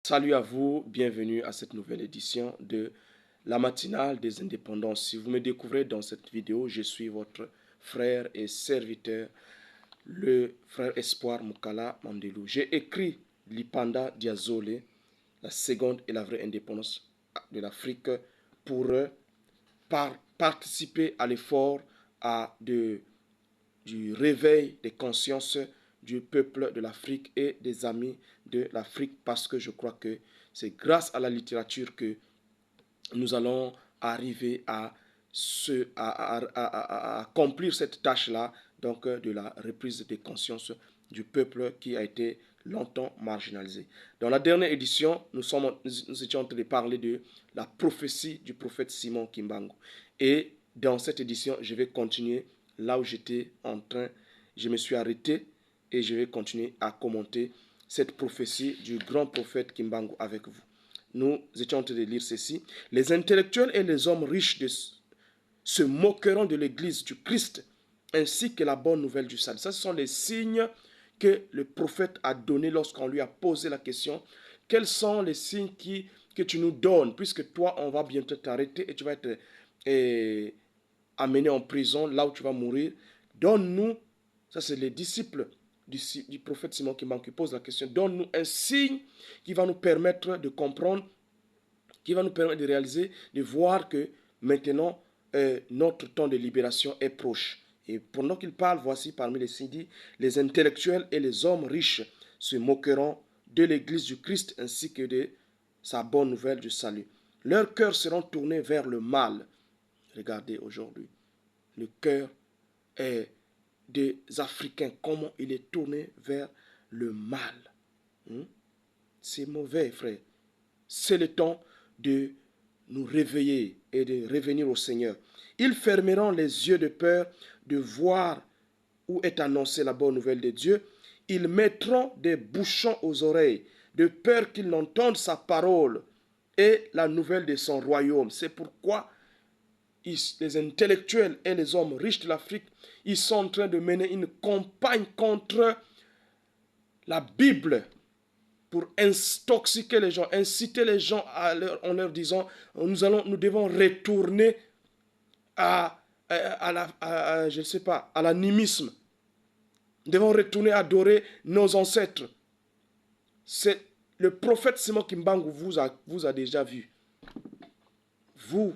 Salut à vous, bienvenue à cette nouvelle édition de la matinale des indépendances. Si vous me découvrez dans cette vidéo, je suis votre frère et serviteur, le frère Espoir Mukala Mandelou. J'ai écrit Lipanda Diazolé, la seconde et la vraie indépendance de l'Afrique, pour participer à l'effort du réveil des consciences du peuple de l'Afrique et des amis de l'Afrique, parce que je crois que c'est grâce à la littérature que nous allons arriver à accomplir cette tâche-là, donc de la reprise des consciences du peuple qui a été longtemps marginalisé. Dans la dernière édition, nous étions en train de parler de la prophétie du prophète Simon Kimbangu. Et dans cette édition, je vais continuer là où je me suis arrêté et je vais continuer à commenter cette prophétie du grand prophète Kimbangu avec vous. Nous étions en train de lire ceci. Les intellectuels et les hommes riches se moqueront de l'église du Christ ainsi que la bonne nouvelle du salut. Ce sont les signes que le prophète a donnés lorsqu'on lui a posé la question. Quels sont les signes que tu nous donnes, puisque toi, on va bientôt t'arrêter et tu vas être amené en prison, là où tu vas mourir. Donne-nous, ça c'est les disciples du prophète Simon qui pose la question, donne-nous un signe qui va nous permettre de comprendre, qui va nous permettre de réaliser, de voir que maintenant, notre temps de libération est proche. Et pendant qu'il parle, voici parmi les signes dit, les intellectuels et les hommes riches se moqueront de l'église du Christ ainsi que de sa bonne nouvelle du salut. Leurs cœurs seront tournés vers le mal. Regardez aujourd'hui, le cœur des Africains, comment il est tourné vers le mal. C'est mauvais, frère. C'est le temps de nous réveiller et de revenir au Seigneur. Ils fermeront les yeux de peur de voir où est annoncée la bonne nouvelle de Dieu. Ils mettront des bouchons aux oreilles de peur qu'ils n'entendent sa parole et la nouvelle de son royaume. C'est pourquoi les intellectuels et les hommes riches de l'Afrique, ils sont en train de mener une campagne contre la Bible pour intoxiquer les gens, inciter les gens en leur disant nous devons retourner je ne sais pas, à l'animisme. Nous devons retourner adorer nos ancêtres. C'est le prophète Simon Kimbangu vous a déjà vu. Vous,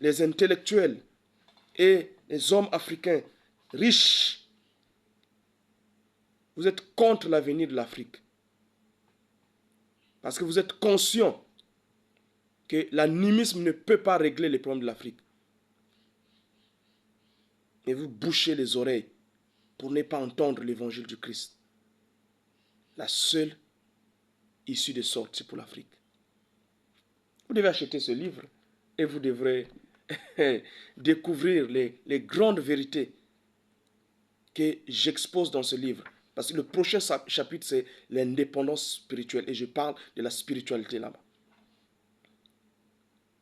les intellectuels et les hommes africains riches, vous êtes contre l'avenir de l'Afrique. Parce que vous êtes conscient que l'animisme ne peut pas régler les problèmes de l'Afrique. Et vous bouchez les oreilles pour ne pas entendre l'évangile du Christ. La seule issue de sortie pour l'Afrique. Vous devez acheter ce livre et vous devrez découvrir les grandes vérités que j'expose dans ce livre. Parce que le prochain chapitre, c'est l'indépendance spirituelle. Et je parle de la spiritualité là-bas.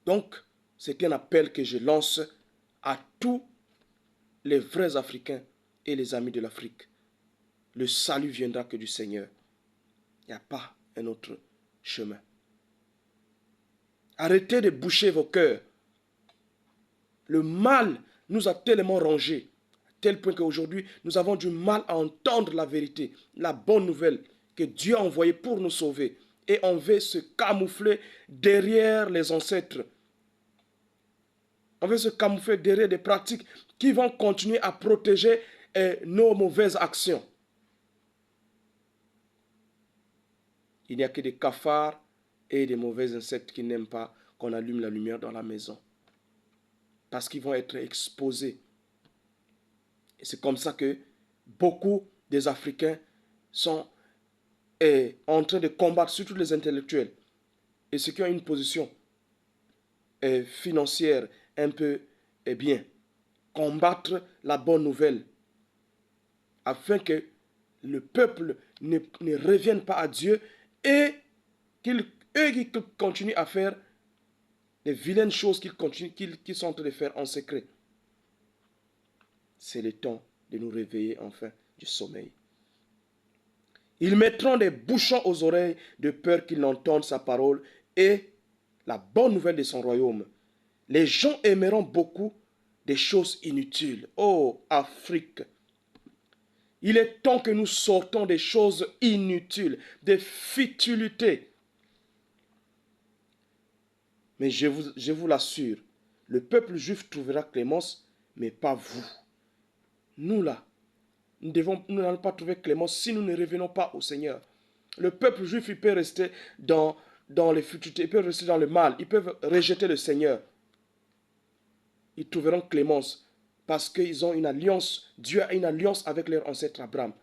Donc, c'est un appel que je lance à tous les vrais Africains et les amis de l'Afrique. Le salut viendra que du Seigneur. Il n'y a pas un autre chemin. Arrêtez de boucher vos cœurs. Le mal nous a tellement rongés, à tel point qu'aujourd'hui, nous avons du mal à entendre la vérité, la bonne nouvelle que Dieu a envoyée pour nous sauver. Et on veut se camoufler derrière les ancêtres. On veut se camoufler derrière des pratiques qui vont continuer à protéger nos mauvaises actions. Il n'y a que des cafards et des mauvais insectes qui n'aiment pas qu'on allume la lumière dans la maison. Parce qu'ils vont être exposés. Et c'est comme ça que beaucoup des Africains sont en train de combattre, surtout les intellectuels, et ceux qui ont une position financière un peu bien, combattre la bonne nouvelle, afin que le peuple ne revienne pas à Dieu et qu'ils continuent à faire les vilaines choses qu'ils sont en train de faire en secret. C'est le temps de nous réveiller enfin du sommeil. Ils mettront des bouchons aux oreilles de peur qu'ils n'entendent sa parole et la bonne nouvelle de son royaume. Les gens aimeront beaucoup des choses inutiles. Oh, Afrique! Il est temps que nous sortons des choses inutiles, des futilités. Mais je vous l'assure, le peuple juif trouvera clémence, mais pas vous. Nous là, nous n'allons pas trouver clémence si nous ne revenons pas au Seigneur. Le peuple juif, il peut rester dans les futilités, il peut rester dans le mal, ils peuvent rejeter le Seigneur. Ils trouveront clémence parce qu'ils ont une alliance. Dieu a une alliance avec leur ancêtre Abraham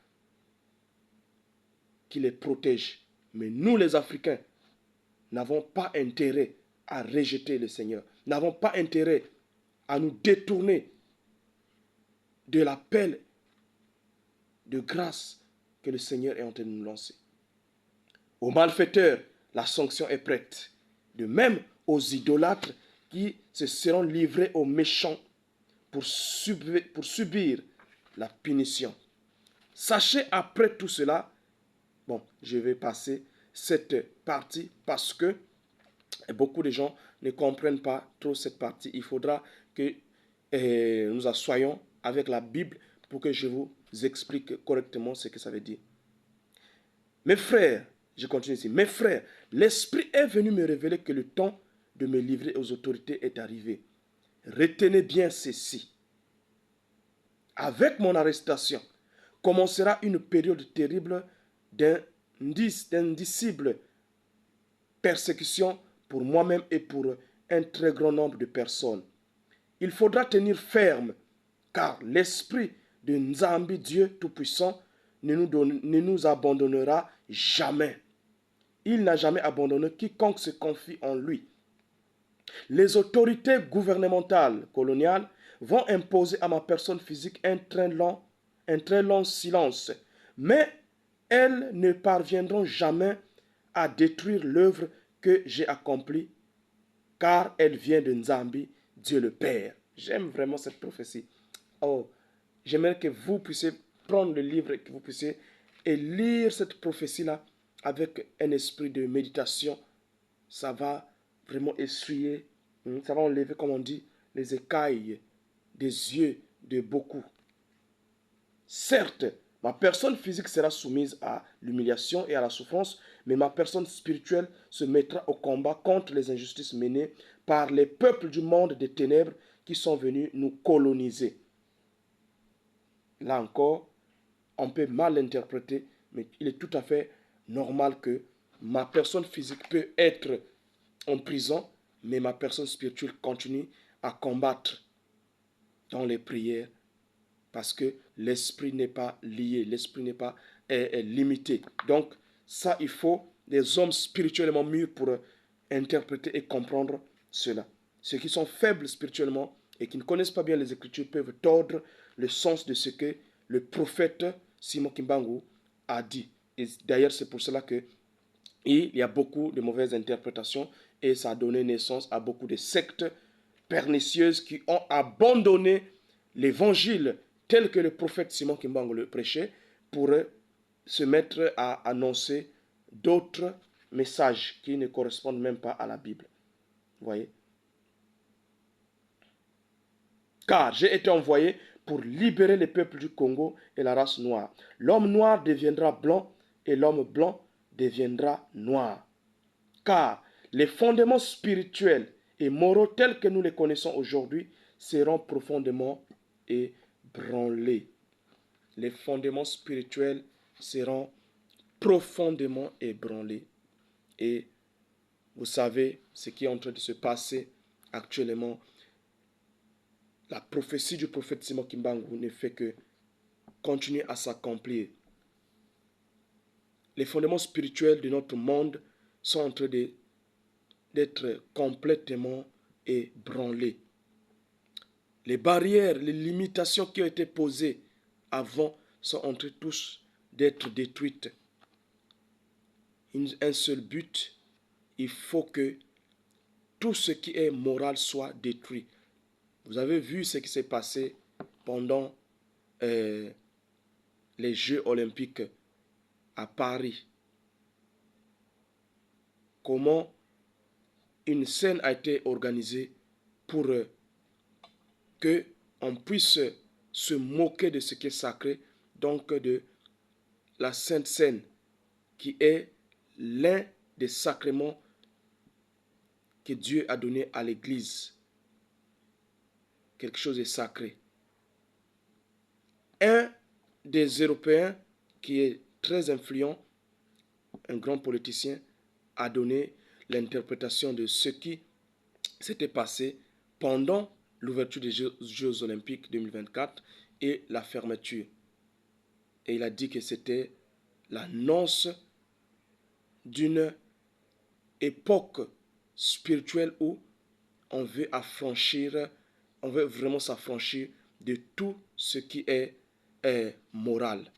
qui les protège. Mais nous, les Africains, n'avons pas intérêt à rejeter le Seigneur. N'avons pas intérêt à nous détourner de l'appel de grâce que le Seigneur est en train de nous lancer. Aux malfaiteurs, la sanction est prête. De même aux idolâtres qui se seront livrés aux méchants pour subir la punition. Sachez après tout cela, bon, je vais passer cette partie parce que beaucoup de gens ne comprennent pas trop cette partie. Il faudra que nous assoyons avec la Bible pour que je vous explique correctement ce que ça veut dire. Mes frères, je continue ici, mes frères, l'Esprit est venu me révéler que le temps de me livrer aux autorités est arrivé. Retenez bien ceci. Avec mon arrestation, commencera une période terrible d'indicible persécution pour moi-même et pour un très grand nombre de personnes. Il faudra tenir ferme, car l'Esprit de Nzambi, Dieu Tout-Puissant, ne nous abandonnera jamais. Il n'a jamais abandonné quiconque se confie en lui. Les autorités gouvernementales coloniales vont imposer à ma personne physique un très long silence, mais elles ne parviendront jamais à détruire l'œuvre que j'ai accomplie, car elle vient de Nzambi, Dieu le Père. J'aime vraiment cette prophétie. Oh, j'aimerais que vous puissiez prendre le livre et que vous puissiez lire cette prophétie-là avec un esprit de méditation. Ça va vraiment essuyer, ça va enlever, comme on dit, les écailles des yeux de beaucoup. Certes, ma personne physique sera soumise à l'humiliation et à la souffrance, mais ma personne spirituelle se mettra au combat contre les injustices menées par les peuples du monde des ténèbres qui sont venus nous coloniser. Là encore, on peut mal l'interpréter, mais il est tout à fait normal que ma personne physique peut être en prison, mais ma personne spirituelle continue à combattre dans les prières parce que l'esprit n'est pas lié, l'esprit n'est pas limité. Donc, ça, il faut des hommes spirituellement mûrs pour interpréter et comprendre cela. Ceux qui sont faibles spirituellement et qui ne connaissent pas bien les Écritures peuvent tordre le sens de ce que le prophète Simon Kimbangu a dit. Et d'ailleurs, c'est pour cela que il y a beaucoup de mauvaises interprétations et ça a donné naissance à beaucoup de sectes pernicieuses qui ont abandonné l'évangile tel que le prophète Simon Kimbangu le prêchait pour se mettre à annoncer d'autres messages qui ne correspondent même pas à la Bible. Vous voyez? Car j'ai été envoyé pour libérer les peuples du Congo et la race noire. L'homme noir deviendra blanc et l'homme blanc deviendra noir. Car les fondements spirituels et moraux tels que nous les connaissons aujourd'hui seront profondément ébranlés. Les fondements spirituels seront profondément ébranlés. Et vous savez ce qui est en train de se passer actuellement. La prophétie du prophète Simon Kimbangu ne fait que continuer à s'accomplir. Les fondements spirituels de notre monde sont en train d'être complètement ébranlés. Les barrières, les limitations qui ont été posées avant sont en train tous d'être détruites. Un seul but, il faut que tout ce qui est moral soit détruit. Vous avez vu ce qui s'est passé pendant les Jeux olympiques à Paris. Comment une scène a été organisée pour que on puisse se moquer de ce qui est sacré, donc de la Sainte Seine, qui est l'un des sacrements que Dieu a donné à l'Église. Quelque chose de sacré. Un des Européens qui est très influent, un grand politicien, a donné l'interprétation de ce qui s'était passé pendant l'ouverture des Jeux olympiques 2024 et la fermeture. Et il a dit que c'était l'annonce d'une époque spirituelle où on veut on veut vraiment s'affranchir de tout ce qui est moral.